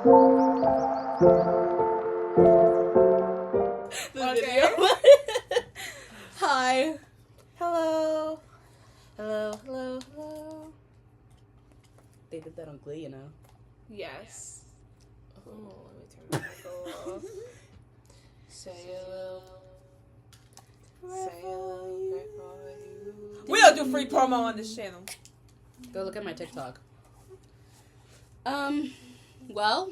Video. Hi. Hello. Hello. They did that on Glee, you know. Yes. Oh, let me turn the mic off. Say hello. Say hello. We don't do free promo on this channel. Go look at my TikTok. Well,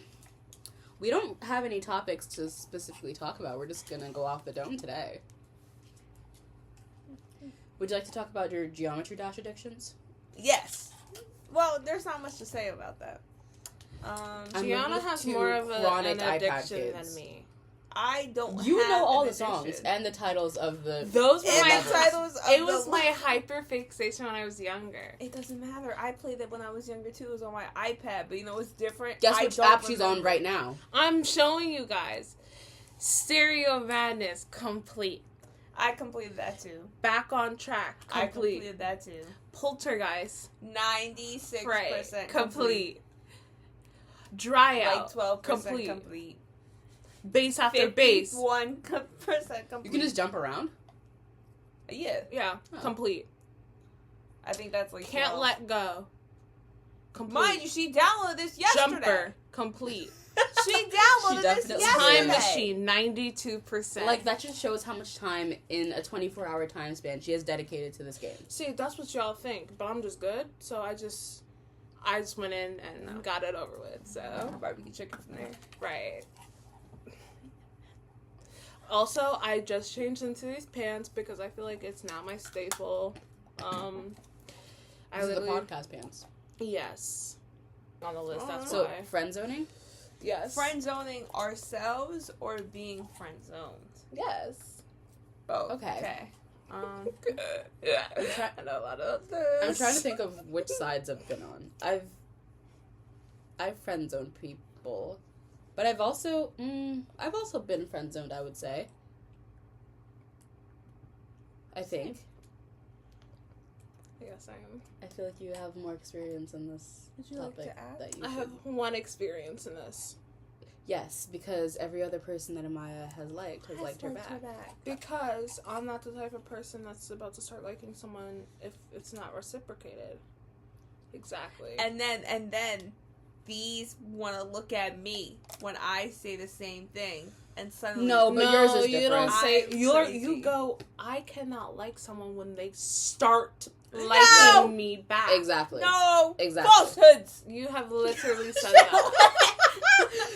we don't have any topics to specifically talk about. We're just gonna go off the dome today. Would you like to talk about your Geometry Dash addictions? Yes. Well, there's not much to say about that. Gianna has more of an addiction than me. I don't. You have know all an the songs addiction. and the titles of the. Those were my titles. It was my hyper fixation when I was younger. It doesn't matter. I played it when I was younger too. It was on my iPad, but you know it's different. Guess which app she's on right now? I'm showing you guys. Stereo Madness complete. I completed that too. Back on Track complete. I completed that too. Poltergeist 96% complete. Dry Out like 12% complete. complete. Bass after bass 1% complete. You can just jump around? Yeah, complete. I think that's like Can't 12. Let Go complete. Mind you, she downloaded this yesterday. Jumper complete. She downloaded this definitely yesterday. Time Machine 92%. Like, that just shows how much time in a 24-hour time span she has dedicated to this game. See, that's what y'all think, but I'm just good, so I just went in and got it over with. So Barbecue chicken from there. right. Also, I just changed into these pants because I feel like it's now my staple. These are the literally- podcast pants. Yes. On the list, that's So, why. friend zoning? Yes. Friend zoning ourselves or being friend zoned? Yes. Oh, Okay. Yeah. I know a lot of this. I'm trying to think of which sides I've been on. I've friend zoned people, but I've also been friend zoned, I would say. I think. Yes, I am. I feel like you have more experience in this Would you like topic to add? that you I have one experience in this. Yes, because every other person that Amaya has liked her back. Because I'm not the type of person that's about to start liking someone if it's not reciprocated. Exactly. And then these want to look at me when I say the same thing, and suddenly No, but yours is you different. don't say I'm you crazy. go. I cannot like someone when they start liking me back. Exactly. No, Exactly. falsehoods. You have literally said that.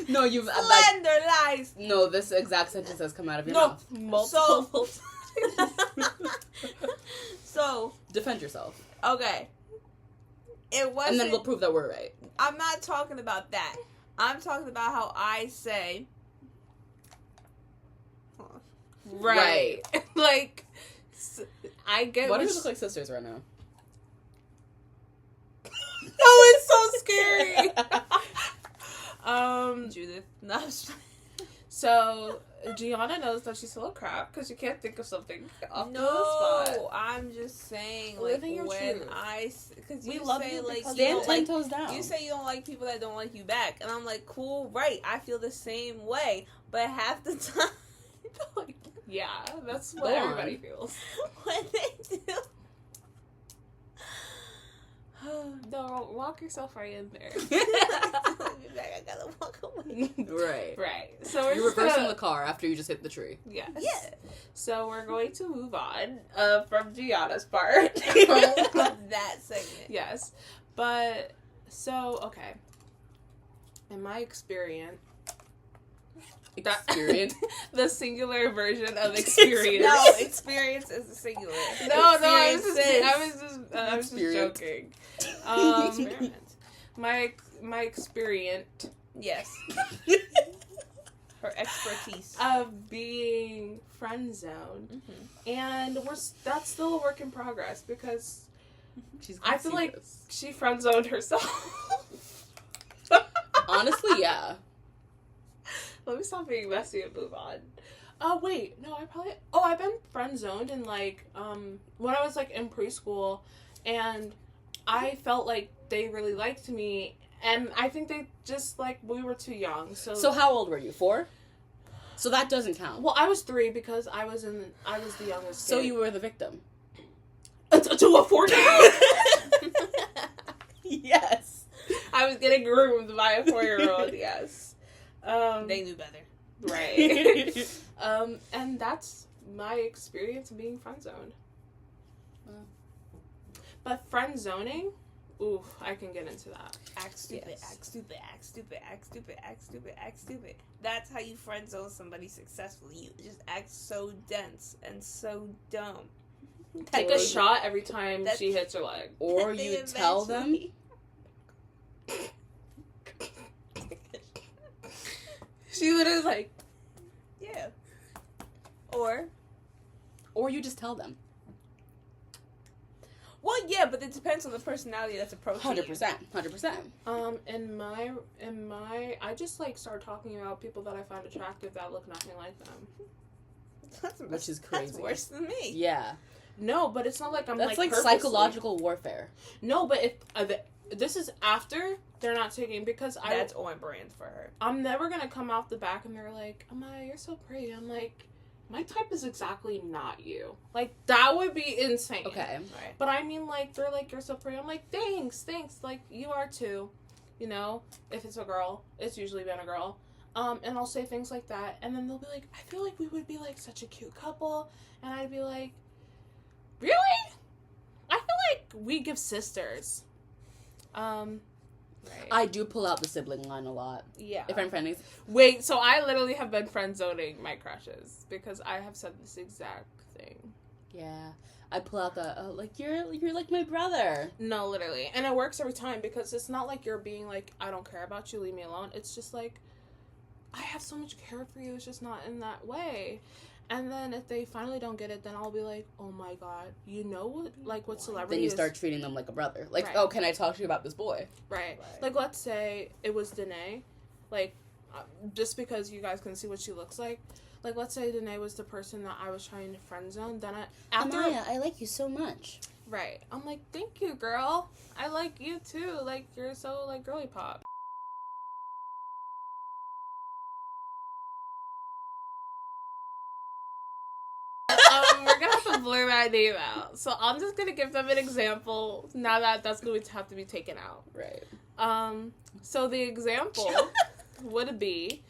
No, you've Slender lies. no. This exact sentence has come out of your No, mouth. Multiple. So Defend yourself, okay, it wasn't. and then we'll prove that we're right. I'm not talking about that. I'm talking about how I say. Right. Like, I get Why do what we look like sisters right now? Oh, it's so scary. Judith. No. So Gianna knows that she's full of crap because she can't think of something off the spot. No, I'm just saying, like, Living your when truth. because We you love say, you like, because you you don't don't Stand like, 10 toes down. you say you don't like people that don't like you back, and I'm like, cool, right, I feel the same way, but half the time, Yeah, that's what Go on. everybody feels. when they do, No, walk yourself right in there. I gotta walk away. Right. Right. So we're You're just reversing gonna, the car after you just hit the tree. Yes. Yeah. So we're going to move on from Gianna's part. That segment. Yes. But, so, okay. In my experience, Experience. the singular version of experience. No, experience is a singular. No, I was Experiences. just Experience. joking. Experiment. My experience Yes. Her expertise. of being friend zoned, Mm-hmm. and that's still a work in progress because She's I gonna feel see like this. she friend zoned herself. Honestly, yeah. Let me stop being messy and move on. Oh wait, no, I've been friend zoned in like when I was like in preschool, and I felt like they really liked me, And I think they just, like, we were too young. So how old were you? 4? So that doesn't count. Well, I was 3 because I was the youngest So kid. you were the victim. To a 4-year-old? Yes. I was getting groomed by a 4-year-old, yes. They knew better. Right. And that's my experience of being friend zoned. But friend zoning, ooh, I can get into that. Act stupid, Yes. act stupid, act stupid, act stupid, act stupid, act stupid. That's how you friend zone somebody successfully. You just act so dense and so dumb. Take a shot every time she hits her leg. Or you tell them. She literally like, yeah. Or you just tell them. well, yeah, but it depends on the personality that's approaching 100%. 100%. in my, I just like start talking about people that I find attractive that look nothing like them. Which is crazy. That's worse than me. Yeah. No, but it's not like I'm That's like like purposely- psychological warfare. No, but if this is after they're not taking because That's on brand for her. I'm never gonna come off the back and they're like, Amaya, you're so pretty. I'm like, my type is exactly not you. Like, that would be insane. Okay. Right. But I mean, like, they're like, you're so pretty. I'm like, thanks. Like, you are too. You know, if it's a girl, it's usually been a girl. And I'll say things like that. And then they'll be like, I feel like we would be, like, such a cute couple. And I'd be like, really? I feel like we give sisters. Right. I do pull out the sibling line a lot. Yeah. If I'm friendly. Wait, so I literally have been friend zoning my crushes because I have said this exact thing. Yeah. I pull out the, like, you're like my brother. No, literally. And it works every time because it's not like you're being like, I don't care about you, leave me alone. It's just like, I have so much care for you. It's just not in that way. And then if they finally don't get it, then I'll be like, oh my God, you know what, like, what celebrity Then you is- start treating them like a brother. Like, Right. oh, can I talk to you about this boy? Right. Right. Like, let's say it was Danae. Like, just because you guys can see what she looks like. Like, let's say Danae was the person that I was trying to friend zone. Then after... Amaya, I like you so much. Right. I'm like, thank you, girl. I like you, too. Like, you're so, like, girly pop. We're gonna have to blur that name out. So I'm just gonna give them an example now that that's going to have to be taken out. Right. So the example would be,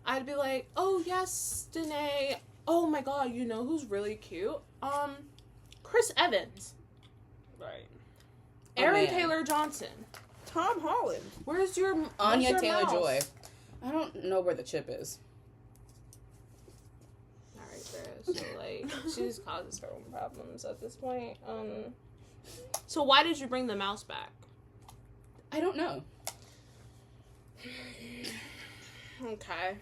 I'd be like, oh yes, Danae. Oh my God, you know who's really cute? Chris Evans. Right. Oh, Aaron man. Taylor Johnson. Tom Holland. Where's your Anya where's your mouse? Taylor-Joy. I don't know where the chip is. Alright, there. So like, she just causes her own problems at this point. So why did you bring the mouse back? I don't know. Okay.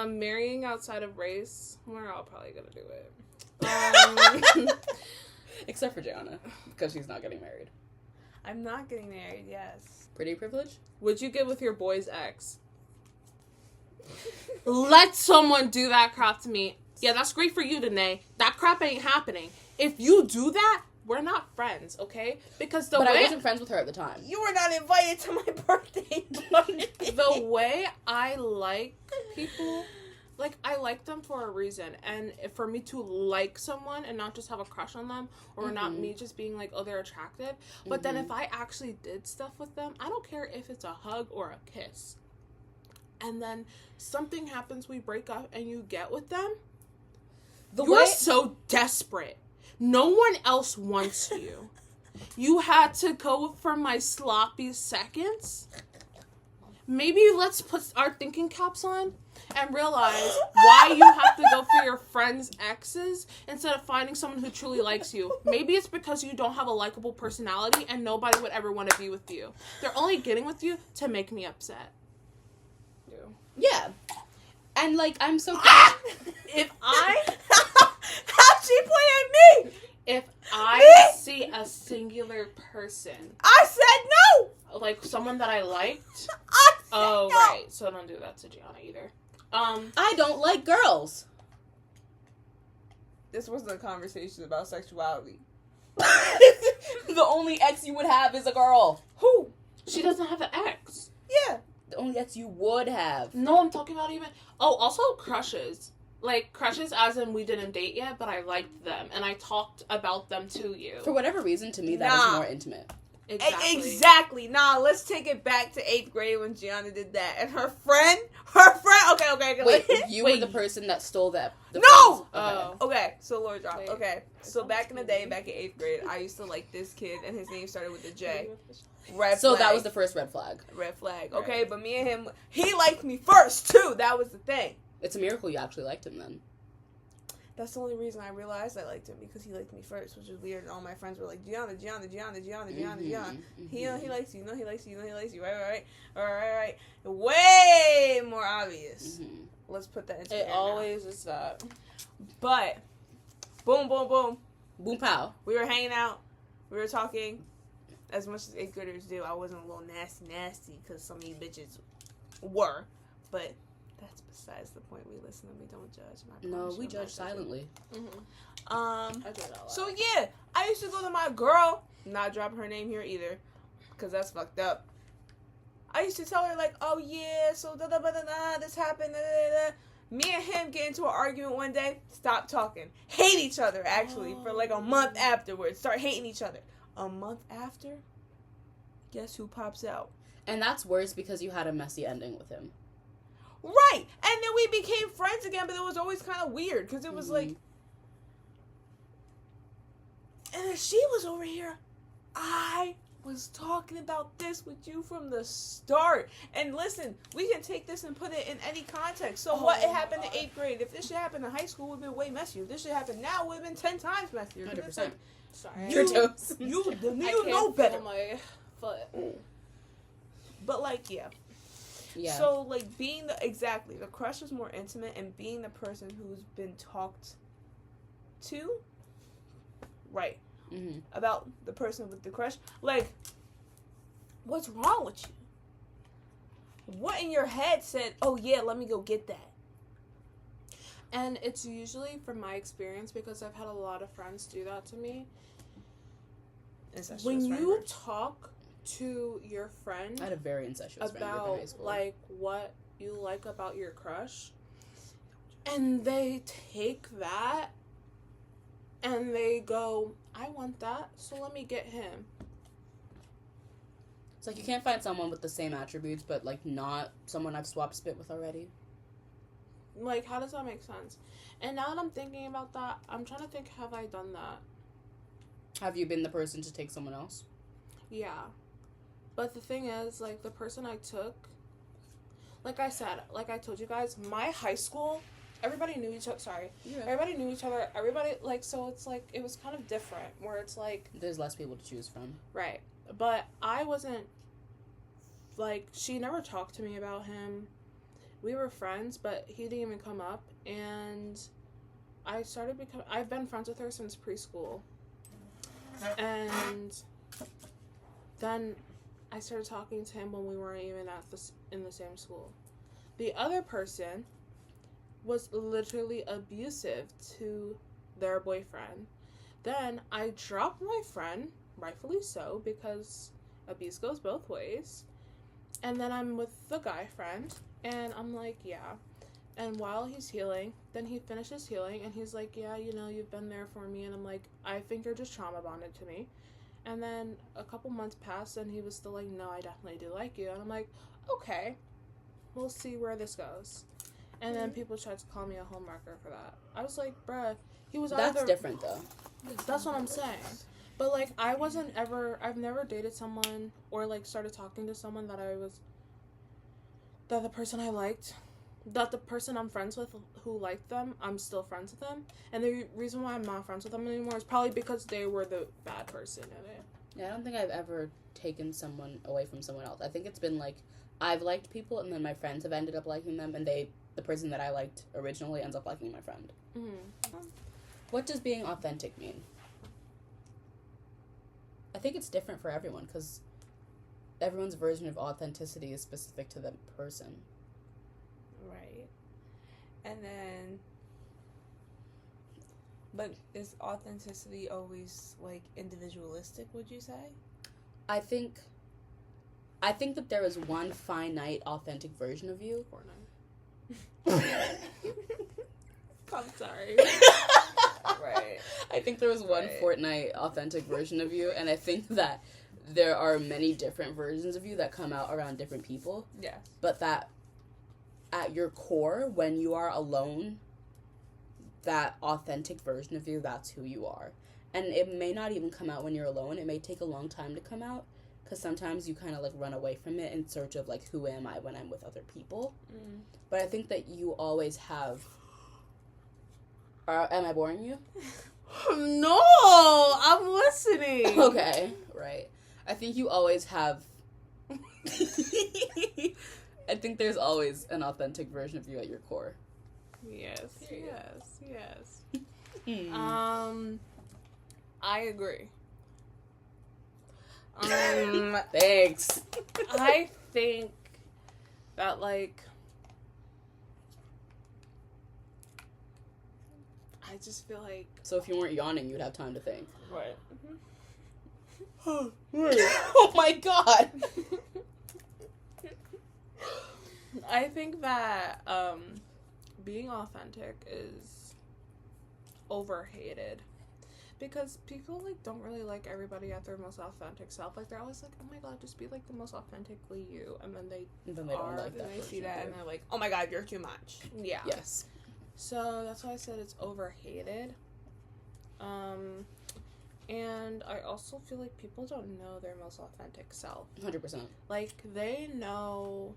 Marrying outside of race. We're all probably gonna do it. Except for Gianna, because she's not getting married. I'm not getting married, yes. Pretty privilege? Would you get with your boy's ex? Let someone do that crap to me. Yeah, that's great for you, Danae. That crap ain't happening. If you do that, we're not friends, okay? Because But I wasn't friends with her at the time. You were not invited to my birthday party. the way I like people, like, I like them for a reason. And for me to like someone and not just have a crush on them, or not me just being like, oh, they're attractive. But then if I actually did stuff with them, I don't care if it's a hug or a kiss. And then something happens, we break up, and you get with them. You're so desperate. No one else wants you. You had to go for my sloppy seconds? Maybe let's put our thinking caps on and realize why you have to go for your friends' exes instead of finding someone who truly likes you. Maybe it's because you don't have a likable personality and nobody would ever want to be with you. They're only getting with you to make me upset. Yeah. And, like, I'm so... If I... How'd she point at me? If I see a singular person, I said no. like someone that I liked, I said oh no. right, so don't do that to Gianna either. I don't like girls. This wasn't a conversation about sexuality. The only ex you would have is a girl. Who? She doesn't have an ex. Yeah. The only ex you would have. No, I'm talking about even... Oh, also crushes. Like, crushes as in we didn't date yet, but I liked them. And I talked about them to you. For whatever reason, to me, that is more intimate. Exactly. Nah, let's take it back to 8th grade when Gianna did that. And her friend... Okay. Wait, you were the person that stole that. No! Okay. So Lord drop. Okay. So back in the day, back in 8th grade, I used to like this kid, and his name started with a J. Red so flag. that was the first red flag. Red flag. Okay, right. But me and him, he liked me first, too. That was the thing. It's a miracle you actually liked him then. That's the only reason I realized I liked him, because he liked me first, which is weird. And all my friends were like, Gianna. He likes you. He likes you. Right. Way more obvious. Mm-hmm. Let's put that into it always is that. But, boom. Boom pow. We were hanging out. We were talking. As much as 8th graders do, I wasn't a little nasty, because some of you bitches were. But that's besides the point. We listen and we don't judge. No, we judge silently. Mm-hmm. I do that. So yeah, I used to go to my girl, not dropping her name here either, because that's fucked up. I used to tell her like, oh yeah, so this happened. Me and him get into an argument one day. Stop talking. Hate each other actually for like a month afterwards. Start hating each other. A month after, guess who pops out? And that's worse because you had a messy ending with him. Right. And then we became friends again, but it was always kind of weird because it was like... And then she was over here. I was talking about this with you from the start. And listen, we can take this and put it in any context. So what happened in 8th grade? If this shit happened in high school, it would have been way messier. If this shit happened now, it would have been 10 times messier. 100%. Sorry. You know better. My foot. But like, yeah. So like being the crush is more intimate, and being the person who's been talked to, right? Mm-hmm. About the person with the crush. Like, what's wrong with you? What in your head said, "Oh yeah, let me go get that"? And it's usually from my experience, because I've had a lot of friends do that to me. When you talk to your friend, I had a very incestuous friend about in high school. Like what you like about your crush, and they take that and they go, I want that, so let me get him. It's like you can't find someone with the same attributes, but like not someone I've swapped spit with already. Like, how does that make sense? And now that I'm thinking about that, I'm trying to think, have I done that? Have you been the person to take someone else? Yeah. But the thing is, like, the person I took, like I said, like I told you guys, my high school, everybody knew each other. Everybody knew each other. Everybody, like, so it's like, it was kind of different, where it's like... There's less people to choose from. Right. But I wasn't, like, she never talked to me about him. We were friends, but he didn't even come up. And I've been friends with her since preschool. And then I started talking to him when we weren't even in the same school. The other person was literally abusive to their boyfriend. Then I dropped my friend, rightfully so, because abuse goes both ways. And then I'm with the guy friend, and I'm like, yeah. And while he's healing, then he finishes healing, and he's like, yeah, you know, you've been there for me. And I'm like, I think you're just trauma bonded to me. And then a couple months passed, and he was still like, no, I definitely do like you. And I'm like, okay, we'll see where this goes. And then people tried to call me a homewrecker for that. I was like, bruh, he was That's different, though. That's what I'm saying. But, like, I've never dated someone or, like, started talking to someone that the person I liked, that the person I'm friends with who liked them, I'm still friends with them. And the reason why I'm not friends with them anymore is probably because they were the bad person in it. Yeah, I don't think I've ever taken someone away from someone else. I think it's been, like, I've liked people, and then my friends have ended up liking them, and the person that I liked originally ends up liking my friend. Mm-hmm. What does being authentic mean? I think it's different for everyone, because everyone's version of authenticity is specific to the person. Right. And then... But is authenticity always, like, individualistic, would you say? I think I think that there is one finite, authentic version of you. Fortnite. I'm sorry. Right. I think there was one Fortnite authentic version of you, and I think that there are many different versions of you that come out around different people. Yes. But that at your core, when you are alone, that authentic version of you, that's who you are. And it may not even come out when you're alone. It may take a long time to come out, because sometimes you kind of, like, run away from it in search of, like, who am I when I'm with other people. But I think that you always have... am I boring you? No! I'm listening! Okay, right. I think you always have... I think there's always an authentic version of you at your core. Yes. I agree. Thanks. I think that, like, I just feel like... So if you weren't yawning, you'd have time to think. Right. Oh my god! I think that being authentic is overhated. Because people, like, don't really like everybody at their most authentic self. Like, they're always like, oh my god, just be, like, the most authentically you. And then they don't like that. They see that and they're like, oh my god, you're too much. Yeah. Yes. So, that's why I said it's overhated. And I also feel like people don't know their most authentic self. 100%. Like, they know...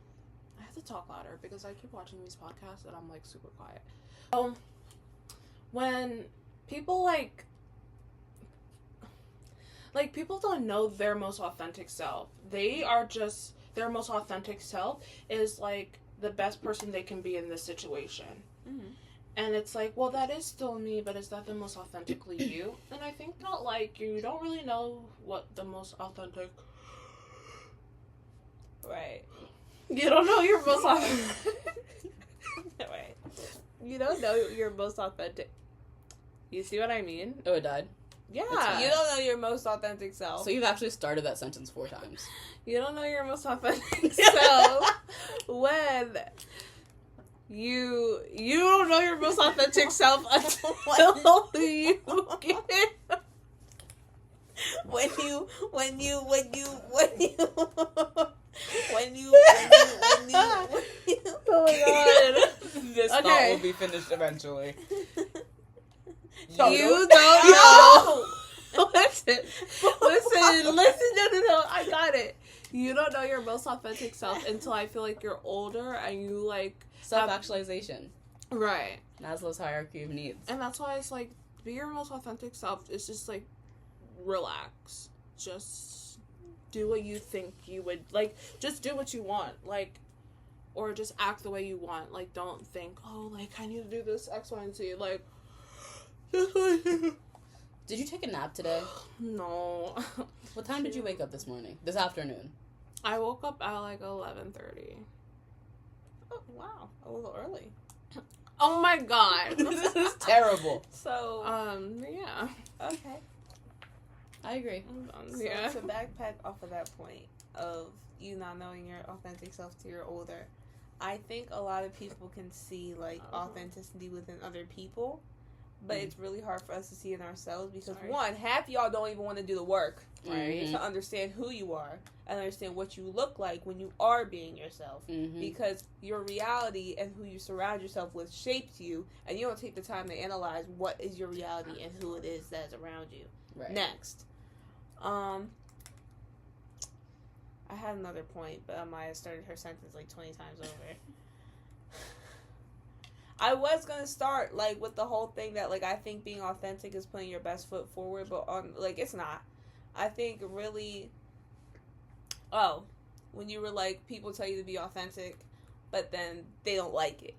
I have to talk louder because I keep watching these podcasts and I'm, like, super quiet. When people, like, people don't know their most authentic self. They are just... Their most authentic self is, like, the best person they can be in this situation. Mm-hmm. And it's like, well, that is still me, but is that the most authentically you? And I think that, like, you don't really know what the most authentic... Right. You don't know your most authentic... Right. You don't know your most authentic... You see what I mean? Oh, it died? Yeah. You don't know your most authentic self. So you've actually started that sentence 4 times. You don't know your most authentic self when... You don't know your most authentic self until you get when you oh my god, this thought will be finished eventually. You don't know. Listen, no, I got it. You don't know your most authentic self until I feel like you're older and you, like, self-actualization. Right. Maslow's hierarchy of needs. And that's why it's like, be your most authentic self. It's just like, relax. Just do what you think you would, like, just do what you want. Like, or just act the way you want. Like, don't think, oh, like, I need to do this X, Y, and Z. Like, just what Did you take a nap today? No. What time did you wake up this morning? This afternoon? I woke up at, like, 11:30. Oh, wow. A little early. Oh my god. This is terrible. So, yeah. Okay. I agree. So to backpack off of that point of you not knowing your authentic self till you're older, I think a lot of people can see, like, authenticity within other people, but it's really hard for us to see in ourselves because, one, half y'all don't even want to do the work, right, to understand who you are and understand what you look like when you are being yourself, because your reality and who you surround yourself with shapes you, and you don't take the time to analyze what is your reality and who it is that is around you. Right. Next. I had another point, but Amaya started her sentence like 20 times over. I was gonna start, like, with the whole thing that, like, I think being authentic is putting your best foot forward, but, like, it's not. I think really... when you were like, people tell you to be authentic, but then they don't like it.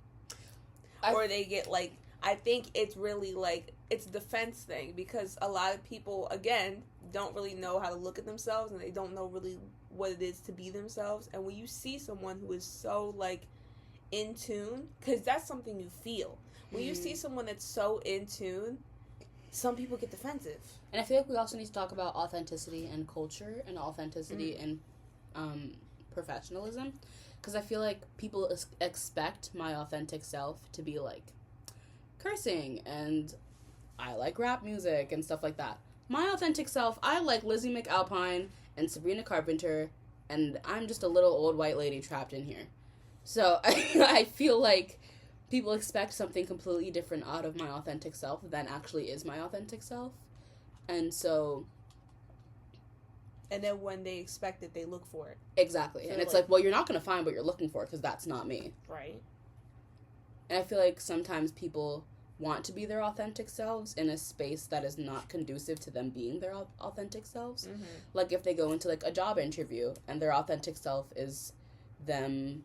Or they get, like... I think it's really, like, it's a defense thing, because a lot of people, again, don't really know how to look at themselves, and they don't know really what it is to be themselves. And when you see someone who is so, like, in tune, because that's something you feel. When you see someone that's so in tune, some people get defensive. And I feel like we also need to talk about authenticity and culture, and authenticity and professionalism, because I feel like people expect my authentic self to be like cursing and I like rap music and stuff like that. My authentic self, I like Lizzie McAlpine and Sabrina Carpenter, and I'm just a little old white lady trapped in here. So I feel like people expect something completely different out of my authentic self than actually is my authentic self. And so... And then when they expect it, they look for it. Exactly. So and it's like, well, you're not going to find what you're looking for because that's not me. Right. And I feel like sometimes people want to be their authentic selves in a space that is not conducive to them being their authentic selves. Mm-hmm. Like if they go into like a job interview and their authentic self is them...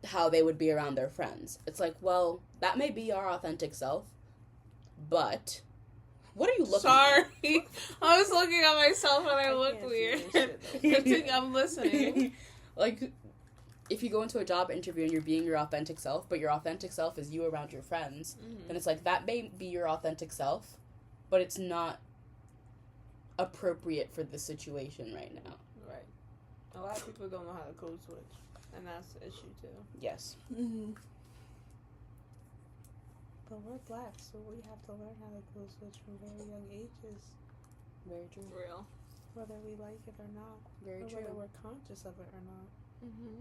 how they would be around their friends. It's like, well, that may be your authentic self, but what are you looking Sorry. at? I was looking at myself and I looked weird. I'm listening. Like, if you go into a job interview and you're being your authentic self, but your authentic self is you around your friends, then it's like, that may be your authentic self, but it's not appropriate for the situation right now. Right. A lot of people don't know how to code switch. And that's the issue, too. Yes. Mm-hmm. But we're black, so we have to learn how to code switch from very young ages. Very true. Real. Whether we like it or not. Very or true. Whether we're conscious of it or not. Mm-hmm.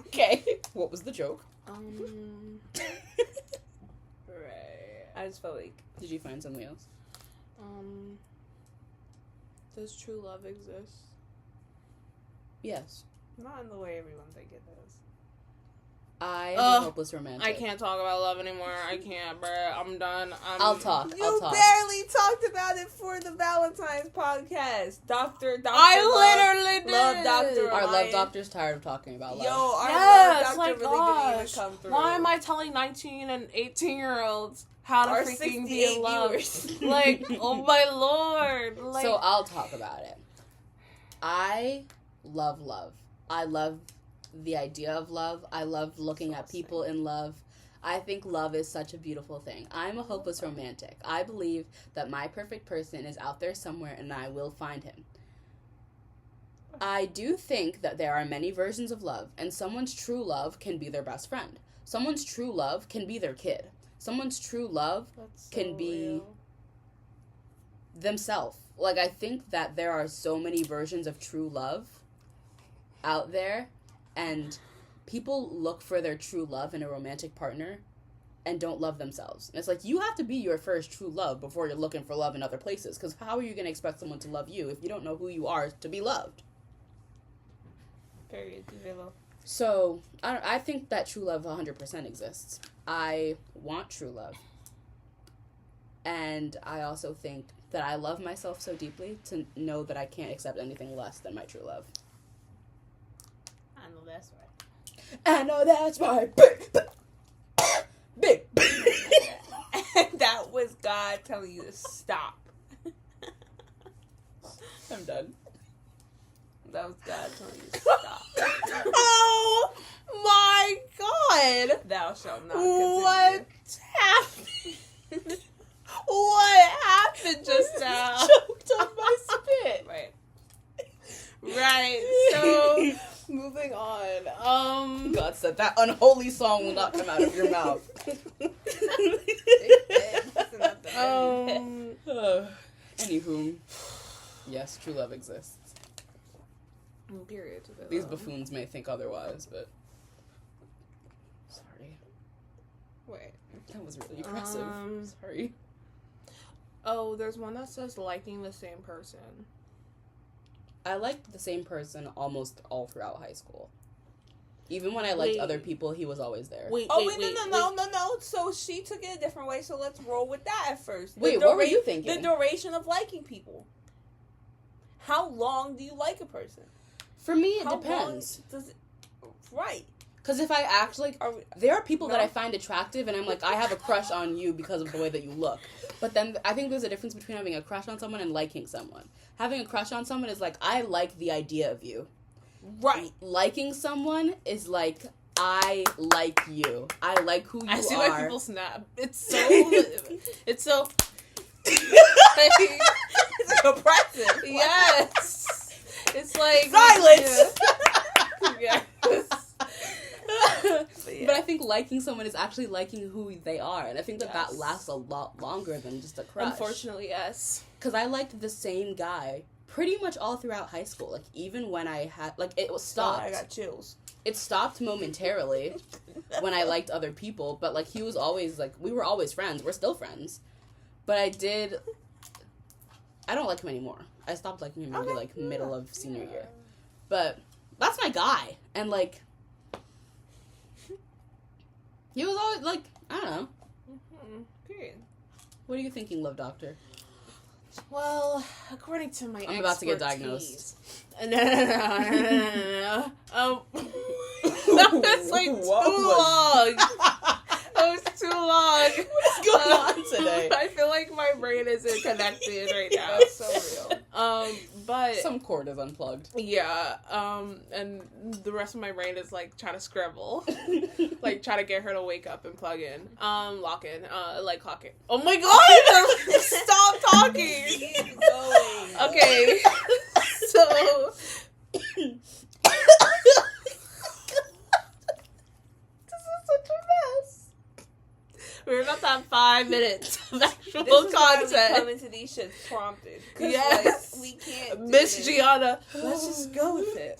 Okay. What was the joke? Right. I just felt like... Did you find something else? Does true love exist? Yes. Not in the way everyone thinks it does. I am a hopeless romantic. I can't talk about love anymore. I can't, bruh. I'm done. I'll talk. You barely talked about it for the Valentine's podcast. Dr. I literally did. Love Dr. Our love doctor's tired of talking about love. Yo, our yes, love doctor really didn't even come through. Why am I telling 19 and 18-year-olds how to Our freaking be in love? viewers. Like, oh my lord. Like, So I'll talk about it. I love love. I love the idea of love. I love looking at people in love. I think love is such a beautiful thing. I'm a hopeless romantic. I believe that my perfect person is out there somewhere and I will find him. I do think that there are many versions of love, and someone's true love can be their best friend. Someone's true love can be their kid. Someone's true love can be themselves. Like, I think that there are so many versions of true love out there, and people look for their true love in a romantic partner and don't love themselves. And it's like, you have to be your first true love before you're looking for love in other places, because how are you going to expect someone to love you if you don't know who you are to be loved? Period. So, I think that true love 100% exists. I want true love. And I also think that I love myself so deeply to know that I can't accept anything less than my true love. I know that's right. I know that's right. Big. That was God telling you to stop. I'm done. That was God telling you to stop. oh my god! Thou shalt not continue. What happened? What happened just now? Choked on my spit. Right. So, moving on. God said that unholy song will not come out of your mouth. Anywho, yes, true love exists. Period. These buffoons may think otherwise, but sorry. Wait. That was really aggressive. Sorry. Oh, there's one that says liking the same person. I liked the same person almost all throughout high school. Even when I liked other people, he was always there. No. So she took it a different way, so let's roll with that at first. What were you thinking? The duration of liking people. How long do you like a person? For me, it depends. Right. Because if I act like... there are people that I find attractive, and I'm like, I have a crush on you because of the way that you look. But then I think there's a difference between having a crush on someone and liking someone. Having a crush on someone is like, I like the idea of you. Right. Liking someone is like, I like you. I like who you are. I see why people snap. It's so... it's so... Depressive. Yes. It's like Silence. Yeah. But I think liking someone is actually liking who they are, and I think that Yes. that lasts a lot longer than just a crush. Unfortunately, yes. Because I liked the same guy pretty much all throughout high school. Like, even when I had, like, it was stopped. I got chills. It stopped momentarily when I liked other people, but, like, he was always, like, we were always friends. We're still friends. But I don't like him anymore. I stopped liking him maybe, like, middle of senior year. But that's my guy. And, like, he was always, like, I don't know. Mm-hmm. Period. What are you thinking, Love Doctor? Well, according to my I'm about to get diagnosed. No. That was like too long. That was too long. What's going on today? I feel like my brain isn't connected right now. That's so real. But Some cord is unplugged. yeah, and the rest of my brain is like trying to scribble, like try to get her to wake up and plug in, lock in, like clock in. Oh my god! Stop talking. Keep going. Okay, so this is such a mess. We're about to have 5 minutes of actual This is why we content. come into these shits prompted. 'Cause, Yes. like, we can't. do Miss this. Gianna, let's just go with it.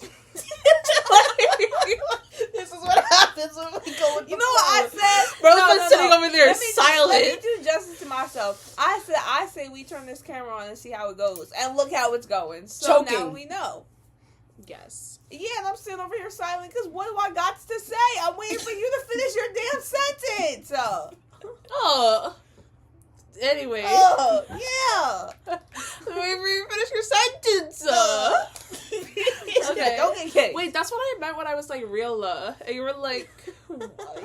This is what happens when we go with You know what I said? Bro's No, been no, sitting no. over there Let me silent. do justice to myself. I say we turn this camera on and see how it goes, and look how it's going. So now Choking. we know. Yes. Yeah, and I'm sitting over here silent because what do I got to say? I'm waiting for you to finish your damn sentence. Oh. Anyway. Oh, yeah. Wait for you to finish your sentence. Okay. Don't get kicked. Wait, that's what I meant when I was like real and you were like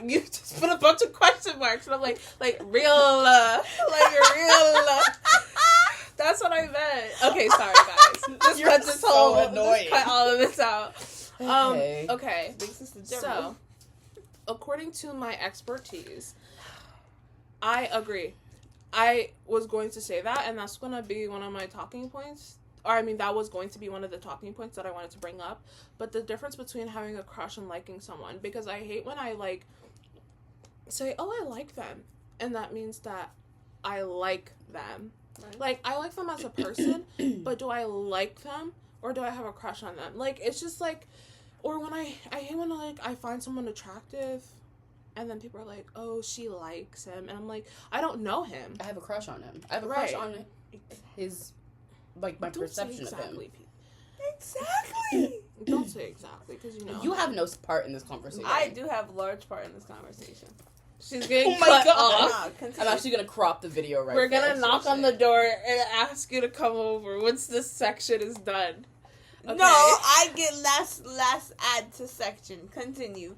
you just put a bunch of question marks and I'm like real like real That's what I meant. Okay, sorry guys. Just You're cut this so whole annoying. just cut all of this out. Okay. Okay. Big sister So, General. according to my expertise, I agree. I was going to say that, and that's going to be one of my talking points. Or, I mean, that was going to be one of the talking points that I wanted to bring up. But the difference between having a crush and liking someone. Because I hate when I, like, say, oh, I like them. And that means that I like them. Right. Like, I like them as a person, but do I like them? Or do I have a crush on them? Like, it's just, like... Or when I hate when, like, I find someone attractive... And then people are like, oh, she likes him. And I'm like, I don't know him. I have a crush on him. I have a Right. crush on his, like, my Don't perception say of him. exactly, Exactly. Don't say exactly, because you know. You have no part in this conversation. I do have a large part in this conversation. She's getting Oh my cut God. off. Nah, continue. I'm actually gonna crop the video right We're there. going to knock on the door and ask you to come over once this section is done. Okay. No, I get last add to section. Continue.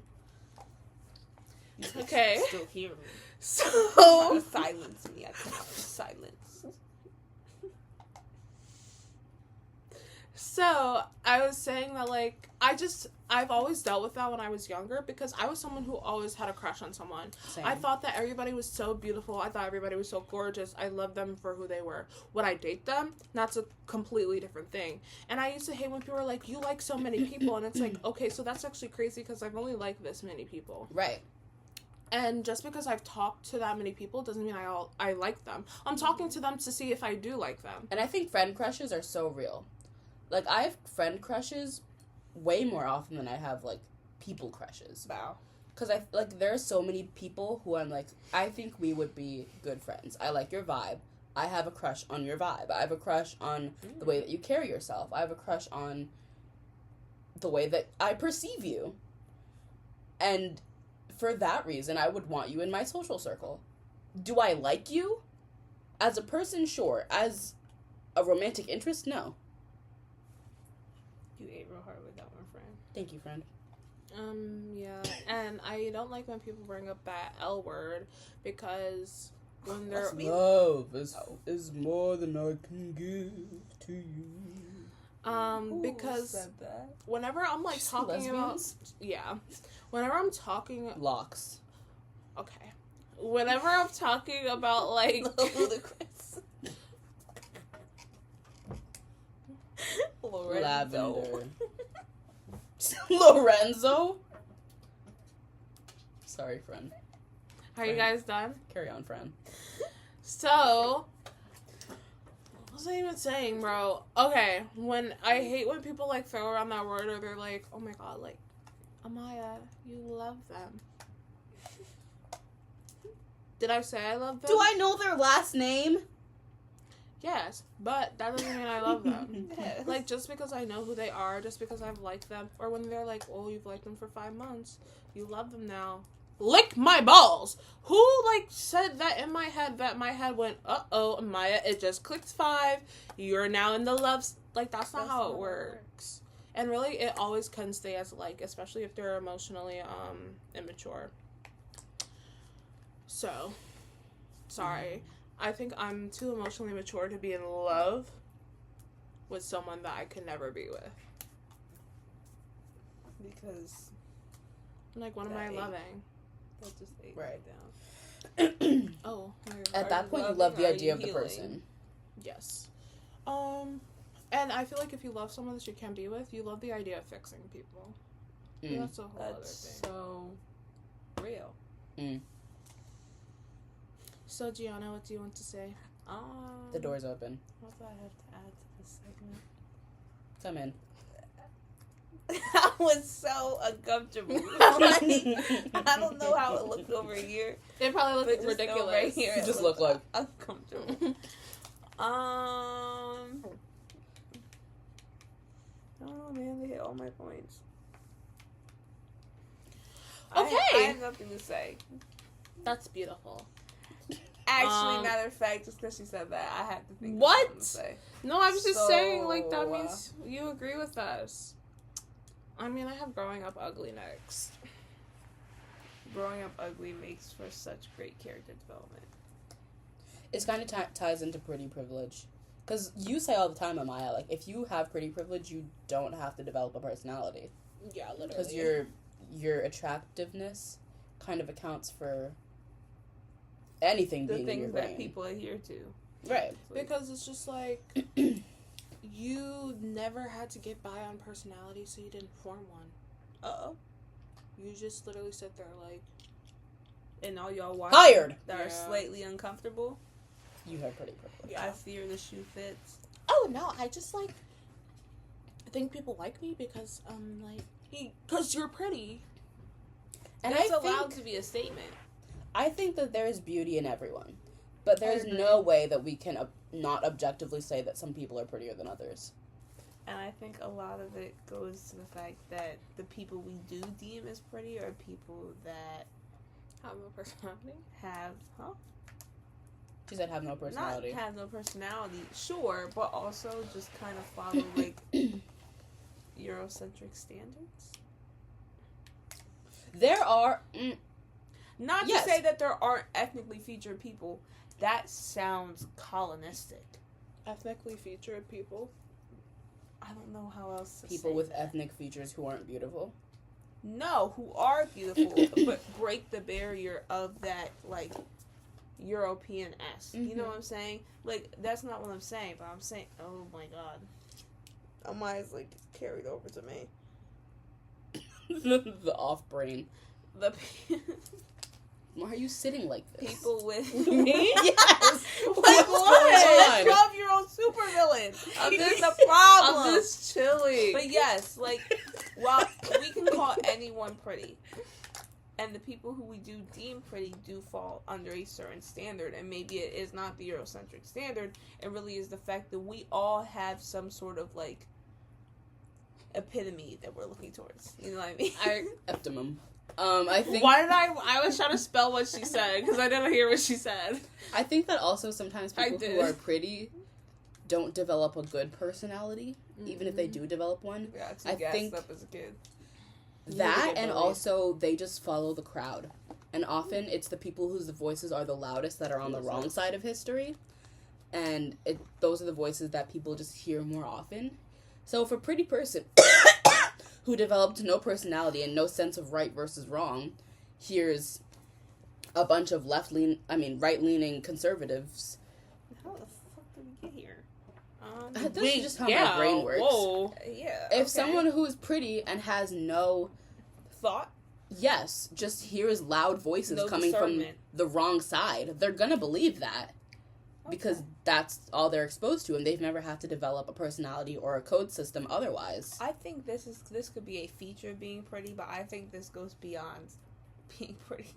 Okay. Still hear me. So, Silence me. I cannot silence. So, I was saying that, like, I've always dealt with that when I was younger because I was someone who always had a crush on someone. Same. I thought that everybody was so beautiful. I thought everybody was so gorgeous. I loved them for who they were. Would I date them? That's a completely different thing. And I used to hate when people were like, you like so many people. And it's like, okay, so that's actually crazy because I've only liked this many people. Right. And just because I've talked to that many people doesn't mean I like them. I'm talking to them to see if I do like them. And I think friend crushes are so real. Like, I have friend crushes way more often than I have, like, people crushes. Wow. Because, there are so many people who I'm like, I think we would be good friends. I like your vibe. I have a crush on your vibe. I have a crush on the way that you carry yourself. I have a crush on the way that I perceive you. And for that reason, I would want you in my social circle. Do I like you? As a person, sure. As a romantic interest, no. You ate real hard with that one, friend. Thank you, friend. Yeah. And I don't like when people bring up that L word because when they're... That's me. Love is more than I can give to you. Who Because said that? whenever I'm, like, talking about... Lesbians? Yeah. Whenever I'm talking... Locks. Okay. Whenever I'm talking about, like... Ludicrous. Lavender. Lorenzo? Sorry, friend. Are you guys done? Carry on, friend. So, what was I even saying, bro? Okay, I hate when people, like, throw around that word, or they're like, oh my god, like, Amaya, you love them. Did I say I love them? Do I know their last name? Yes, but that doesn't mean I love them. Yes. Like, just because I know who they are, just because I've liked them, or when they're like, oh, you've liked them for 5 months, you love them now. Lick my balls! Who, like, said that in my head, that my head went, uh-oh, Maya, it just clicked 5, you're now in the loves. Like, that's not how it works. And really, it always can stay as like, especially if they're emotionally, immature. So, sorry. I think I'm too emotionally mature to be in love with someone that I could never be with. Because Like, what am I loving? that just ate Right. down. Oh. At that point, you love the idea of the person. Yes. And I feel like if you love someone that you can't be with, you love the idea of fixing people. Mm. That's a whole other That's thing. so real. Mm. So, Gianna, what do you want to say? The door's open. What do I have to add to this segment? Come in. I was so uncomfortable. Like, I don't know how it looked over here. It probably But looked just ridiculous. over here, You it just look like... uncomfortable. I don't know, man. They hit all my points. Okay. I have nothing to say. That's beautiful. Actually, matter of fact, just because she said that, I have to think of What? something to say. No, I was just saying, like, that So, means you agree with us. I mean, I have growing up ugly next. Growing up ugly makes for such great character development. It's kind of ties into pretty privilege. Because you say all the time, Amaya, like, if you have pretty privilege, you don't have to develop a personality. Yeah, literally. Because your attractiveness kind of accounts for anything The being in your things brain. that people adhere to. Right. Because it's just like, you never had to get by on personality, so you didn't form one. Uh-oh. You just literally sit there like... And all y'all watch Hired! that are slightly uncomfortable. You have pretty privilege. I fear the shoe fits. Oh, no, I just, like... I think people like me because, because you're pretty. And That's I allowed think, to be a statement. I think that there is beauty in everyone. But there's agree. no way that we can not objectively say that some people are prettier than others. And I think a lot of it goes to the fact that the people we do deem as pretty are people that Have no personality. have, She said have no personality. Not have no personality, sure, but also just kind of follow, like, Eurocentric standards. There are... Not to Yes. say that there aren't ethnically featured people. That sounds colonistic. Ethnically featured people. I don't know how else to people say with that. ethnic features who aren't beautiful. No, who are beautiful, but break the barrier of that, like, European-esque. You know what I'm saying? Like, that's not what I'm saying, but I'm saying, oh my god. Amaya's, like, carried over to me. The off brain. The Why are you sitting like this? people with... Me? Yes! Like, What's what? going on? 12-year-old supervillain. I'm This is just- the problem. I'm just chilling. But yes, like, while we can call anyone pretty, and the people who we do deem pretty do fall under a certain standard, and maybe it is not the Eurocentric standard, it really is the fact that we all have some sort of, like, epitome that we're looking towards. You know what I mean? Optimum. I think... Why did I was trying to spell what she said, because I didn't hear what she said. I think that also sometimes I people who did. are pretty don't develop a good personality, even if they do develop one. Yeah, I gassed think up as a kid. that, get and bullied. also they just follow the crowd. And often it's the people whose voices are the loudest that are on the wrong side of history. And those are the voices that people just hear more often. So if a pretty person who developed no personality and no sense of right versus wrong hears a bunch of right-leaning conservatives. How the fuck did we get here? This is just how my brain works. Whoa. Yeah. If someone who is pretty and has no thought, yes, just hears loud voices coming from the wrong side, they're gonna believe that. Because that's all they're exposed to, and they've never had to develop a personality or a code system otherwise. I think this could be a feature of being pretty, but I think this goes beyond being pretty.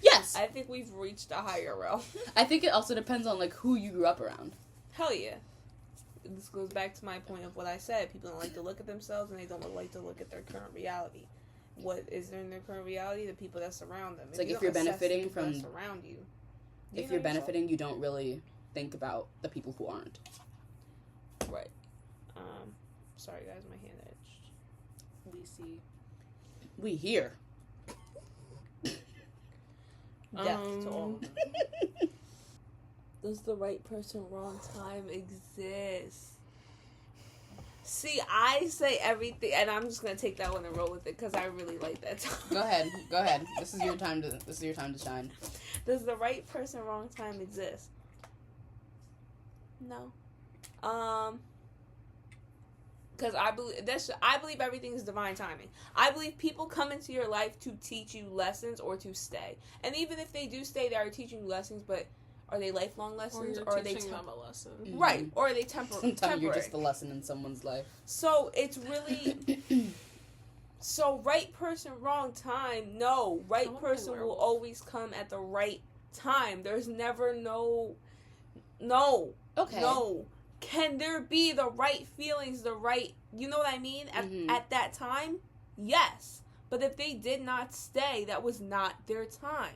Yes! I think we've reached a higher realm. I think it also depends on, like, who you grew up around. Hell yeah. This goes back to my point of what I said. People don't like to look at themselves, and they don't like to look at their current reality. What is there in their current reality? The people that surround them. It's like if you're benefiting from... around you. If you're benefiting, you don't really think about the people who aren't. Right. Sorry guys, my hand itched. We see. We hear. Death to all. Does the right person, wrong time exist? See, I say everything, and I'm just gonna take that one and roll with it because I really like that time. Go ahead. This is your time to shine. Does the right person, wrong time exist? No. Because I believe everything is divine timing. I believe people come into your life to teach you lessons or to stay. And even if they do stay, they are teaching you lessons, but are they lifelong lessons? Or are they teaching them a lesson? Mm-hmm. Right. Or are they temporary? Sometimes you're just a lesson in someone's life. So it's really... So right person, wrong time. No. Right person will always come at the right time. There's never no... Okay. No. Can there be the right feelings, the right... You know what I mean? At that time? Yes. But if they did not stay, that was not their time.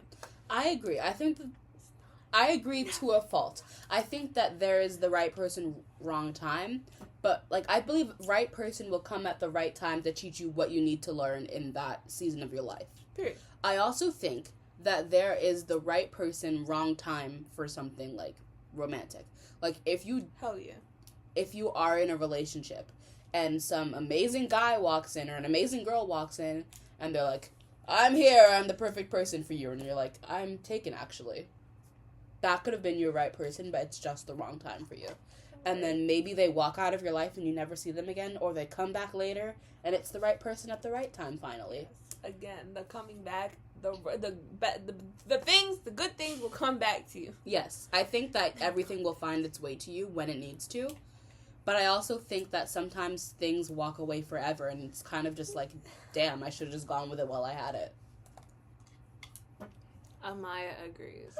I agree. I agree to a fault. I think that there is the right person, wrong time. But, like, I believe right person will come at the right time to teach you what you need to learn in that season of your life. Period. I also think that there is the right person, wrong time for something, like, romantic. Like, if you... Hell yeah. If you are in a relationship and some amazing guy walks in or an amazing girl walks in and they're like, I'm here, I'm the perfect person for you. And you're like, I'm taken, actually. That could have been your right person, but it's just the wrong time for you. And then maybe they walk out of your life and you never see them again, or they come back later and it's the right person at the right time finally. Yes. Again, the coming back, the good things will come back to you. Yes, I think that everything will find its way to you when it needs to. But I also think that sometimes things walk away forever and it's kind of just like, damn, I should have just gone with it while I had it. Amaya agrees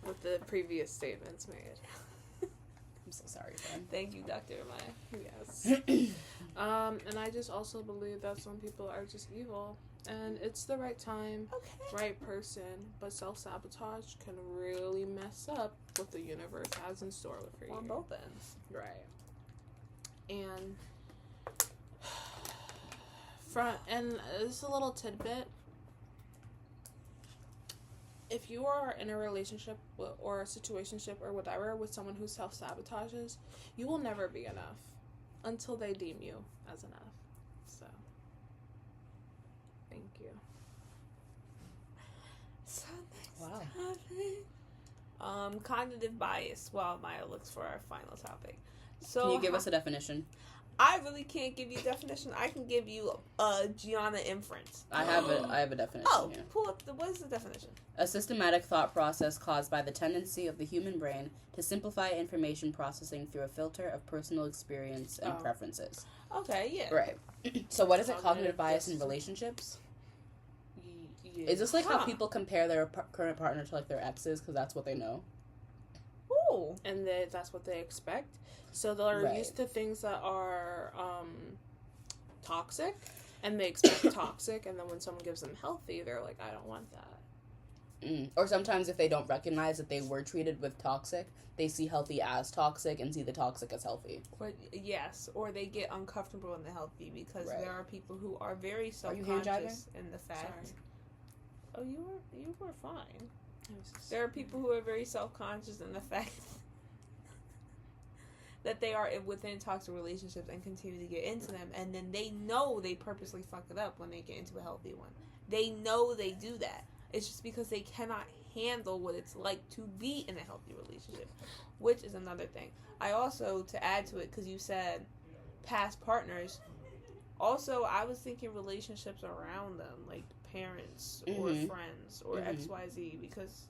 with the previous statements made. I'm so sorry, friend. Thank you, Dr. Amaya. Yes. And I just also believe that some people are just evil. And it's the right time, right person, but self-sabotage can really mess up what the universe has in store for you. On both ends. Right. And this is a little tidbit. If you are in a relationship or a situationship or whatever with someone who self-sabotages, you will never be enough until they deem you as enough. So, thank you. So next Wow. topic. Cognitive bias while Maya looks for our final topic. So Can you give us a definition? I really can't give you a definition. I can give you a Gianna inference. I have a definition here. Pull up what is the definition? A systematic thought process caused by the tendency of the human brain to simplify information processing through a filter of personal experience and preferences. Okay, yeah. Right. So what is it, cognitive bias in relationships? Yeah. Is this like how people compare their current partner to like their exes because that's what they know? Ooh. And that's what they expect. So they're used to things that are toxic, and they expect toxic, and then when someone gives them healthy, they're like, I don't want that. Or sometimes if they don't recognize that they were treated with toxic, they see healthy as toxic and see the toxic as healthy. Or they get uncomfortable in the healthy because there are people who are very self-conscious in the fact. Sorry. Oh, you were fine. There are people who are very self-conscious in the fact that they are within toxic relationships and continue to get into them, and then they know they purposely fuck it up when they get into a healthy one. They know they do that. It's just because they cannot handle what it's like to be in a healthy relationship, which is another thing. I also, to add to it, because you said past partners, also I was thinking relationships around them, like parents or friends or XYZ, because,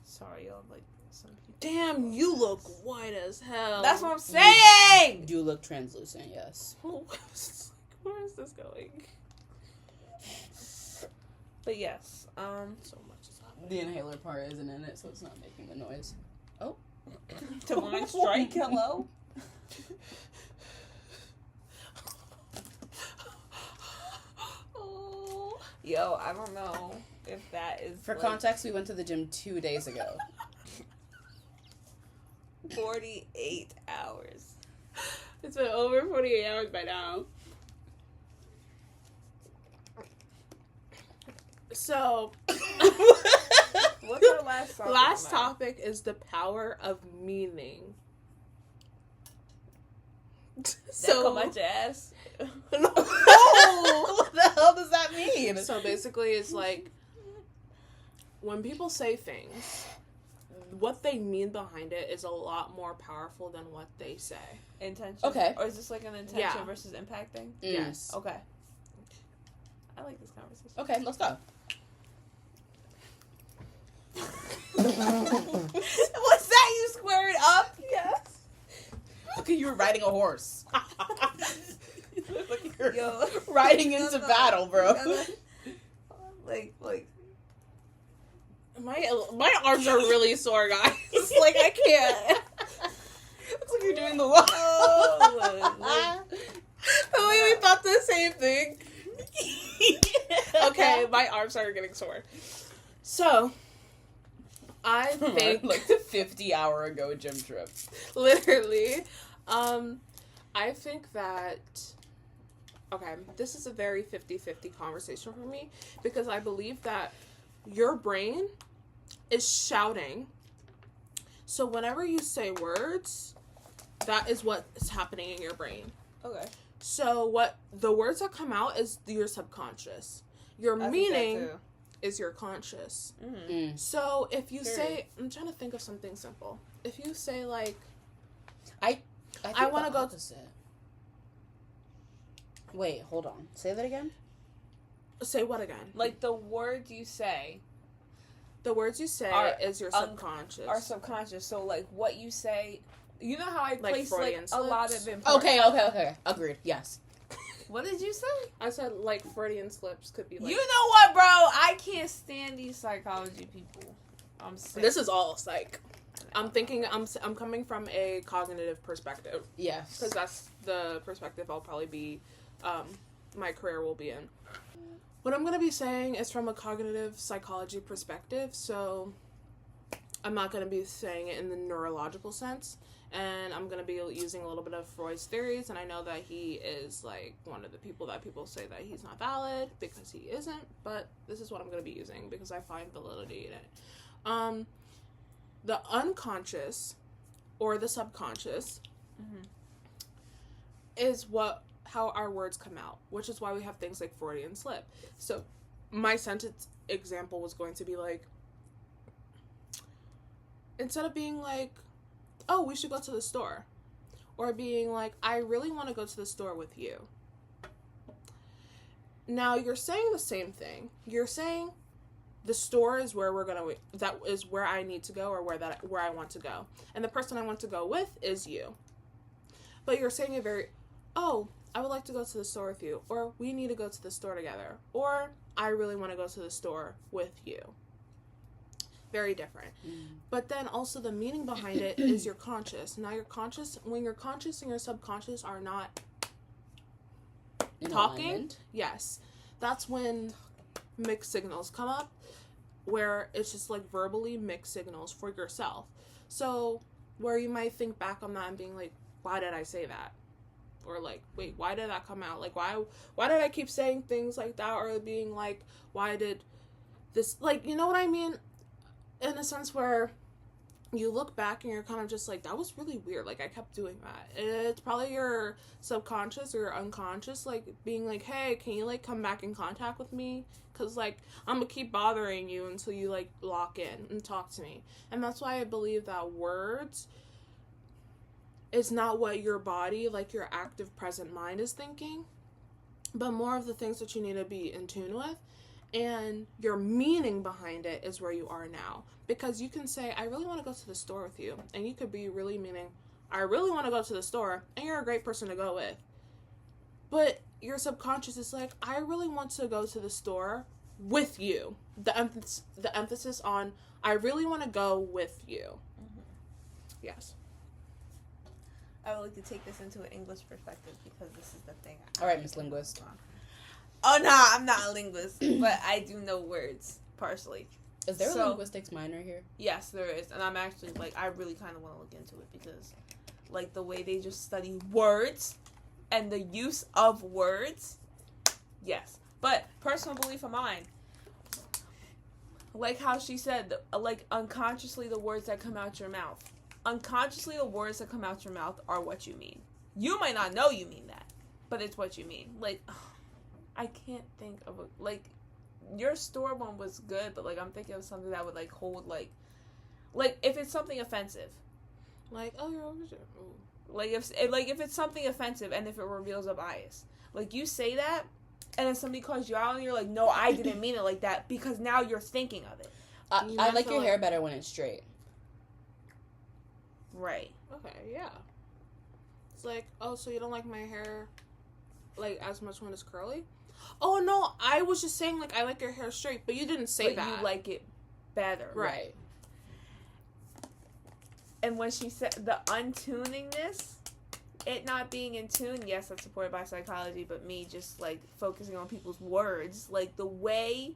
sorry, y'all, like, some people. Damn, you look white as hell. That's what I'm saying! You do look translucent, yes. Where is this going? But yes, So much is happening. The inhaler part isn't in it, so it's not making the noise. Oh. Divine Strike, hello? Oh. Yo, I don't know if that is, For context, we went to the gym 2 days ago. 48 hours. It's been over 48 hours by now. So, What's our last topic? last topic is the power of meaning. So come at your ass. No. What the hell does that mean? So basically, it's like when people say things, what they mean behind it is a lot more powerful than what they say. Intention. Okay. Or is this like an intention Yeah. versus impact thing? Yes. Okay. I like this conversation. Okay, let's go. What's that? You squared up? Yes. Look at you were riding a horse. Look like you're Yo. riding into battle, bro. Like. My arms are really sore, guys. Like, I can't. Looks like you're doing the walk. Oh, The way we thought the same thing. Okay, my arms are getting sore. So, I think like the 50-hour ago gym trip. literally, I think that, okay, this is a very 50-50 conversation for me, because I believe that your brain is shouting. So whenever you say words, that is what is happening in your brain. okay. So what the words that come out is your subconscious. Your I think meaning that too. is your conscious. Mm-hmm. So if you Period. say, I'm trying to think of something simple. If you say like, I wanna go- opposite. Wait, hold on. Say that again. say what again? Like the words you say The words you say is your subconscious. are subconscious. So like what you say, you know how I Like place Freudian like a lot slips? of important. Okay. Agreed. Yes. What did you say? I said like Freudian slips could be like. You know what, bro? I can't stand these psychology people. I'm sick. This is all psych. I'm thinking. I'm coming from a cognitive perspective, Yes. because that's the perspective I'll probably be. My career will be in. What I'm going to be saying is from a cognitive psychology perspective, so I'm not going to be saying it in the neurological sense, and I'm going to be using a little bit of Freud's theories, and I know that he is, like, one of the people that people say that he's not valid, because he isn't, but this is what I'm going to be using, because I find validity in it. The unconscious, or the subconscious, is how our words come out, which is why we have things like Freudian slip. So my sentence example was going to be like, instead of being like, oh, we should go to the store, or being like, I really want to go to the store with you. Now you're saying the same thing. You're saying the store is where that is where I need to go, or where I want to go. And the person I want to go with is you. But you're saying it very, oh, I would like to go to the store with you, or we need to go to the store together, or I really want to go to the store with you. Very different. But then also the meaning behind it is your conscious. Now your conscious, when your conscious and your subconscious are not In talking, alignment. yes, that's when mixed signals come up, where it's just like verbally mixed signals for yourself. So where you might think back on that and being like, why did I say that? Or like, wait, why did that come out? Like, why did I keep saying things like that? Or being like, why did this, like, you know what I mean? In a sense where you look back and you're kind of just like, that was really weird. Like, I kept doing that. It's probably your subconscious or your unconscious, like, being like, hey, can you, like, come back in contact with me? Because, like, I'm going to keep bothering you until you, like, lock in and talk to me. And that's why I believe that words is not what your body, like, your active present mind is thinking, but more of the things that you need to be in tune with. And your meaning behind it is where you are now. Because you can say, I really want to go to the store with you. And you could be really meaning, I really want to go to the store. And you're a great person to go with. But your subconscious is like, I really want to go to the store with you. The emphasis on, I really want to go with you. Mm-hmm. Yes. I would like to take this into an English perspective because this is the thing. All right, Miss Linguist. Oh, no, I'm not a linguist, but I do know words, partially. Is there a linguistics minor here? Yes, there is, and I'm actually, like, I really kind of want to look into it because, like, the way they just study words and the use of words, yes. But, personal belief of mine, like how she said, like, unconsciously the words that come out your mouth. Unconsciously the words that come out your mouth are what you mean. You might not know you mean that, but it's what you mean. Like, I can't think of a, like, your store one was good, but, like, I'm thinking of something that would, like, hold, like, if it's something offensive. Like, oh, you're over there. Like, if it's something offensive and if it reveals a bias. Like, you say that, and then somebody calls you out and you're like, no, I didn't mean it like that, because now you're thinking of it. I like your hair better when it's straight. Right. Okay, yeah. It's like, oh, so you don't like my hair, like, as much when it's curly? Oh, no, I was just saying, like, I like your hair straight, but you didn't say that. You like it better. Right. And when she said the untuningness, it not being in tune, yes, that's supported by psychology, but me just, like, focusing on people's words, like, the word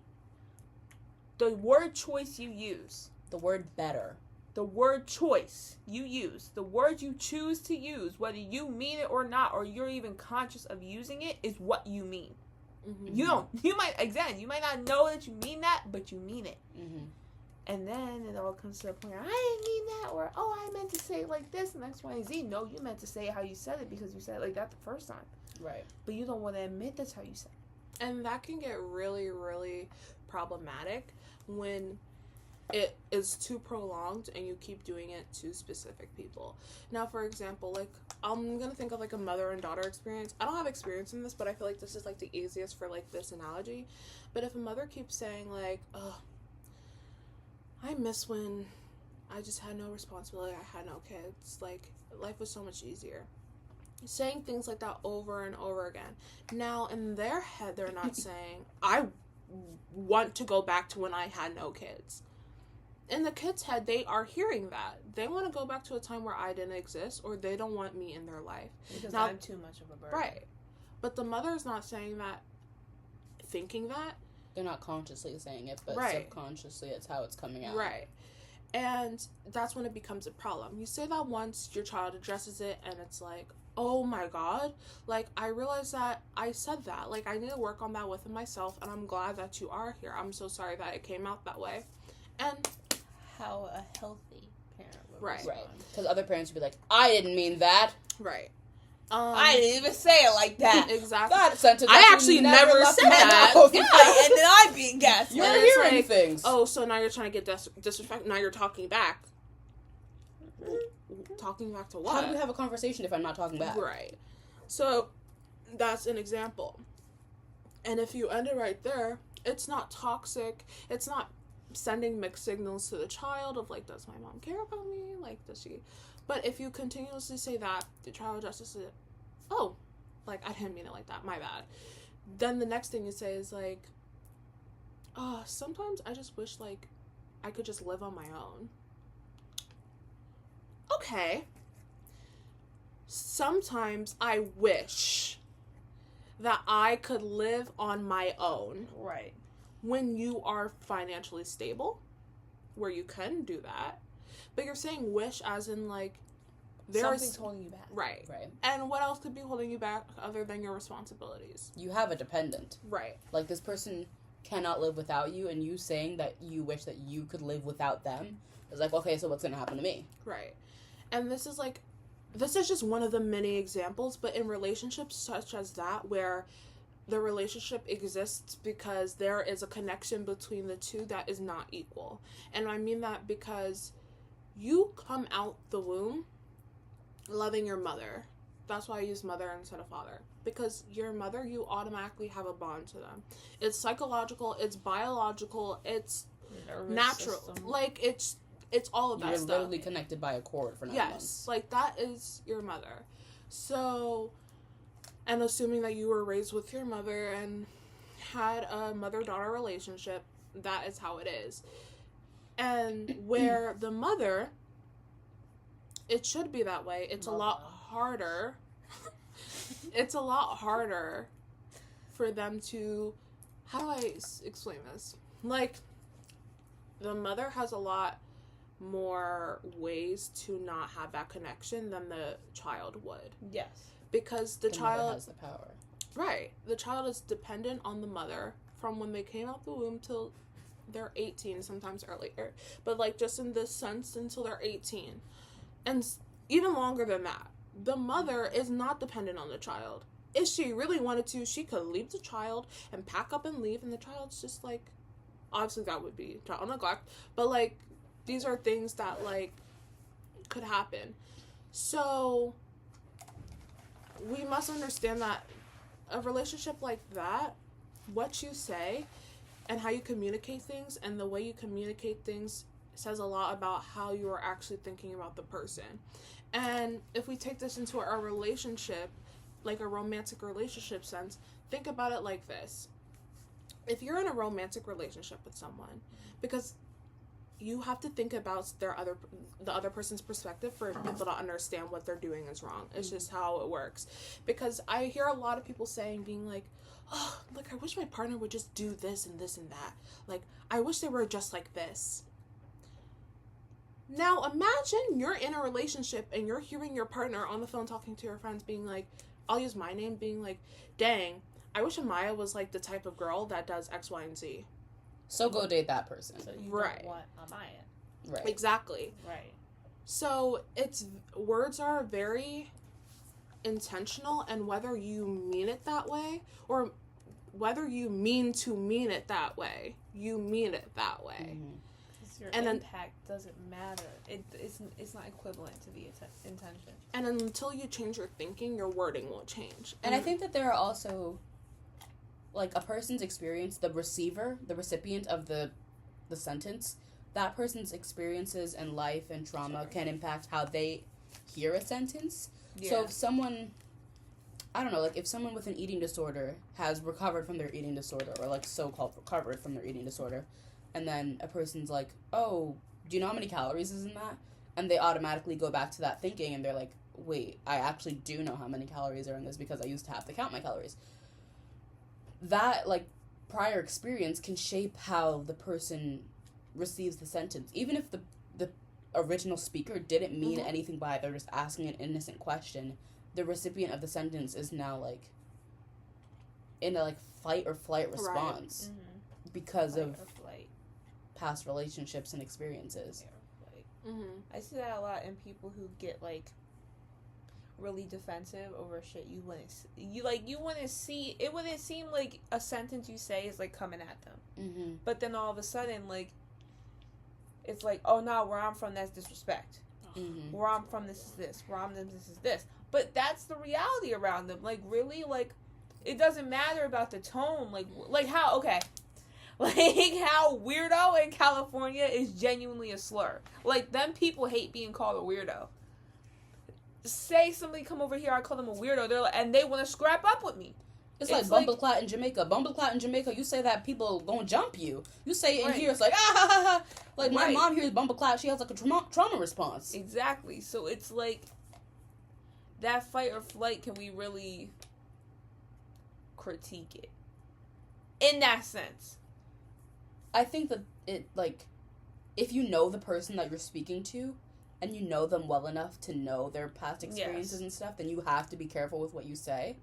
choice you use. The word better. The word choice you use, the word you choose to use, whether you mean it or not, or you're even conscious of using it, is what you mean. Mm-hmm. You might not know that you mean that, but you mean it. Mm-hmm. And then it all comes to a point, I didn't mean that, or, oh, I meant to say it like this, and X, Y, and Z. No, you meant to say it how you said it because you said it like that the first time. Right. But you don't want to admit that's how you said it. And that can get really, really problematic when it is too prolonged and you keep doing it to specific people. Now, for example, like, I'm gonna think of, like, a mother and daughter experience. I don't have experience in this, but I feel like this is, like, the easiest for, like, this analogy. But if a mother keeps saying, like, oh, I miss when I just had no responsibility, I had no kids, like, life was so much easier. Saying things like that over and over again. Now, in their head, they're not saying, I want to go back to when I had no kids. In the kid's head, they are hearing that. They want to go back to a time where I didn't exist, or they don't want me in their life. Because now, I'm too much of a burden. Right. But the mother's not saying that, thinking that. They're not consciously saying it, but subconsciously it's how it's coming out. Right. And that's when it becomes a problem. You say that once, your child addresses it, and it's like, oh my God, like, I realized that I said that. Like, I need to work on that within myself, and I'm glad that you are here. I'm so sorry that it came out that way. And how a healthy parent would respond. Right. Because other parents would be like, I didn't mean that. Right. I didn't even say it like that. Exactly. That sentence I actually never said that. And then I being gaslit. You're hearing like, things. Oh, so now you're trying to get disrespect. Now you're talking back. Talking back to what? How do we have a conversation if I'm not talking back? Right. So that's an example. And if you end it right there, it's not toxic. It's not sending mixed signals to the child of, like, does my mom care about me? Like, does she? But if you continuously say that, the child addresses it, oh, like, I didn't mean it like that, my bad. Then the next thing you say is, like, oh, sometimes I just wish, like, I could just live on my own. Okay. Sometimes I wish that I could live on my own. Right. When you are financially stable, where you can do that. But you're saying wish as in, like, something's holding you back. Right. Right. And what else could be holding you back other than your responsibilities? You have a dependent. Right. Like, this person cannot live without you, and you saying that you wish that you could live without them, is like, okay, so what's gonna happen to me? Right. And this is just one of the many examples, but in relationships such as that, where the relationship exists because there is a connection between the two that is not equal. And I mean that because you come out the womb loving your mother. That's why I use mother instead of father. Because your mother, you automatically have a bond to them. It's psychological, it's biological, it's natural. System. Like, it's all of that stuff. You're literally connected by a cord for 9 months. Yes, like, that is your mother. So, and assuming that you were raised with your mother and had a mother-daughter relationship, that is how it is. And where the mother, it should be that way. It's a lot harder. It's a lot harder for them to, how do I explain this? Like, the mother has a lot more ways to not have that connection than the child would. Yes. Because the child mother has the power. Right. The child is dependent on the mother from when they came out the womb till they're 18, sometimes earlier. But, like, just in this sense, until they're 18. And even longer than that. The mother is not dependent on the child. If she really wanted to, she could leave the child and pack up and leave, and the child's just, like, obviously that would be child neglect, but, like, these are things that, like, could happen. So, we must understand that a relationship like that, what you say and how you communicate things and the way you communicate things says a lot about how you are actually thinking about the person. And if we take this into our relationship, like a romantic relationship sense, think about it like this. If you're in a romantic relationship with someone, because you have to think about the other person's perspective for people to understand what they're doing is wrong. It's just how it works. Because I hear a lot of people being like, oh, like, I wish my partner would just do this and this and that. Like, I wish they were just like this. Now, imagine you're in a relationship and you're hearing your partner on the phone talking to your friends being like, I'll use my name, being like, dang, I wish Amaya was like the type of girl that does X, Y, and Z. So go date that person. So you right. don't want Amaya. Right. Exactly. Right. So words are very intentional, and whether you mean it that way or whether you mean to mean it that way, you mean it that way. Mm-hmm. Your and impact doesn't matter. It's not equivalent to the intention. And until you change your thinking, your wording won't change. And I think that there are also, like, a person's experience, the recipient of the sentence, that person's experiences in life and trauma can impact how they hear a sentence. Yeah. So if someone, I don't know, like, if someone with an eating disorder has recovered from their eating disorder, or, like, so-called recovered from their eating disorder, and then a person's like, oh, do you know how many calories is in that? And they automatically go back to that thinking, and they're like, wait, I actually do know how many calories are in this because I used to have to count my calories. That, like, prior experience can shape how the person receives the sentence. Even if the original speaker didn't mean anything by it, they're just asking an innocent question, the recipient of the sentence is now, like, in a, like, fight or flight response. Right. Because fight of past relationships and experiences. Yeah, I see that a lot in people who get, like, really defensive over shit you wouldn't see. It wouldn't seem like a sentence you say is, like, coming at them. But then all of a sudden, like, it's like, oh no, where I'm from, that's disrespect. Where I'm from, this is this. Where I'm from, this is this. But that's the reality around them. Like, really, like, it doesn't matter about the tone. Like how, okay. Like, how weirdo in California is genuinely a slur. Like, them people hate being called a weirdo. Say somebody come over here, I call them a weirdo, they're like, and they want to scrap up with me. It's like bumbleclot in Jamaica. Bumbleclot in Jamaica, you say that, people gonna jump you. You say it in here, it's like, ah ha ha ha. Like, my mom hears bumbleclot, she has, like, a trauma response. Exactly. So it's like, that fight or flight, can we really critique it? In that sense. I think that it, like, if you know the person that you're speaking to, and you know them well enough to know their past experiences and stuff, then you have to be careful with what you say.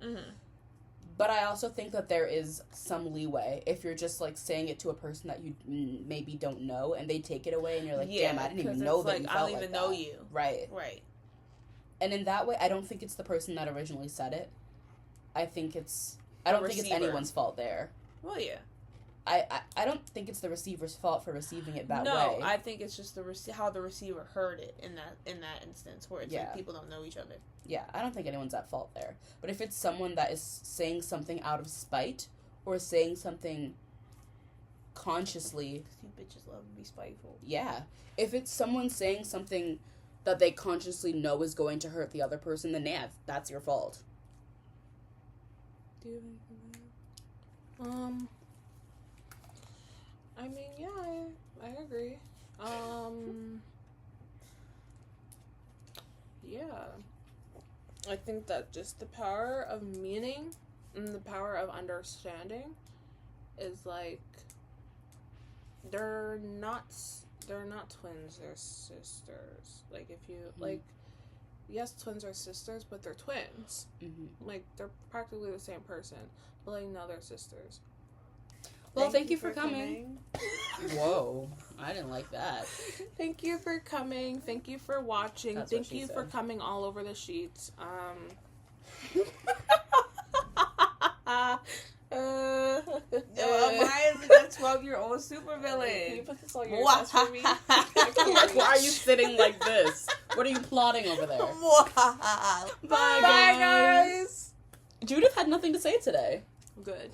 But I also think that there is some leeway if you're just, like, saying it to a person that you maybe don't know, and they take it away, and you're like, damn, I didn't even know that you felt I don't even know you. Right. Right. And in that way, I don't think it's the person that originally said it. I don't think it's anyone's fault there. Well, yeah. I don't think it's the receiver's fault for receiving it that way. No, I think it's just how the receiver heard it in that instance where it's like people don't know each other. Yeah, I don't think anyone's at fault there. But if it's someone that is saying something out of spite or saying something consciously... You bitches love to be spiteful. Yeah. If it's someone saying something that they consciously know is going to hurt the other person, then that's your fault. Do you have anything? I mean, yeah, I agree. Yeah. I think that just the power of meaning and the power of understanding is like they're not twins, they're sisters. Like if you like yes, twins are sisters, but they're twins. Mm-hmm. Like they're practically the same person, but like no, they're sisters. Well, thank you for coming. Whoa, I didn't like that. Thank you for coming. Thank you for watching. Thank you for coming all over the sheets. Amaya's a 12-year-old supervillain. Can you put this on your desk for me? Why are you sitting like this? What are you plotting over there? Bye, guys. Judith had nothing to say today. Good.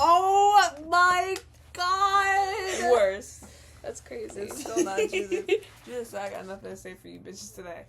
Oh my god! Worse. That's crazy. It's still not Judith. Judith, I got nothing to say for you bitches today.